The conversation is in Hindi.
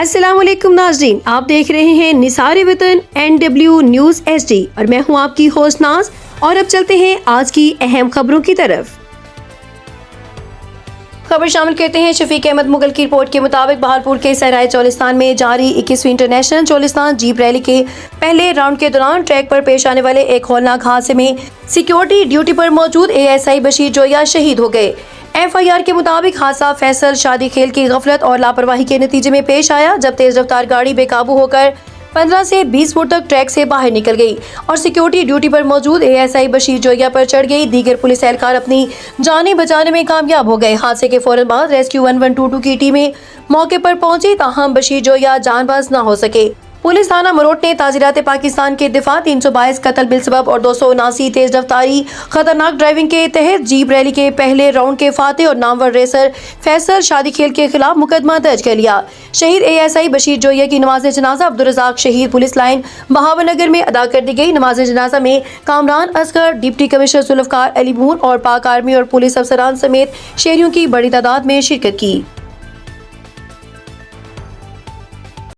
अस्सलामुअलैकुम नाज़रीन, आप देख रहे हैं निसार वतन NW न्यूज़ HD और मैं हूं आपकी होस्ट नाज। और अब चलते हैं आज की अहम खबरों की तरफ। खबर शामिल करते हैं। शफीक अहमद मुगल की रिपोर्ट के मुताबिक बहालपुर के सहराए चौलिस्तान में जारी 21वीं इंटरनेशनल चौलिस्तान जीप रैली के पहले राउंड के दौरान ट्रैक पर पेश आने वाले एक हौलनाक हादसे में सिक्योरिटी ड्यूटी पर मौजूद ASI बशीर जोया शहीद हो गए। FIR के मुताबिक हादसा फैसल शादी खेल की गफलत और लापरवाही के नतीजे में पेश आया, जब तेज रफ्तार गाड़ी बेकाबू होकर 15 से 20 फुट तक ट्रैक से बाहर निकल गई और सिक्योरिटी ड्यूटी पर मौजूद ASI बशीर जोया पर चढ़ गई। दीगर पुलिस एहलकार अपनी जानें बचाने में कामयाब हो गए। हादसे के फौरन बाद रेस्क्यू 1122 की टीमें मौके पर पहुंची, ताहम बशीर जोया जानबाज न हो सके। पुलिस थाना मरोट ने ताज़ीरात पाकिस्तान के दिफा 322 कत्ल बिलसबब और 279 तेज रफ्तारी खतरनाक ड्राइविंग के तहत जीप रैली के पहले राउंड के फाते और नामवर रेसर फैसल शादी खेल के खिलाफ मुकदमा दर्ज कर लिया। शहीद ASI बशीर जोया की नमाज जनाजा अब्दुल रज़ाक शहीद पुलिस लाइन बहावनगर में अदा कर दी गई। नमाज जनाजा में कामरान असगर, डिप्टी कमिश्नर जुल्फकार अली बून और पाक आर्मी और पुलिस अफसरान समेत शहरियों की बड़ी तादाद में शिरकत की।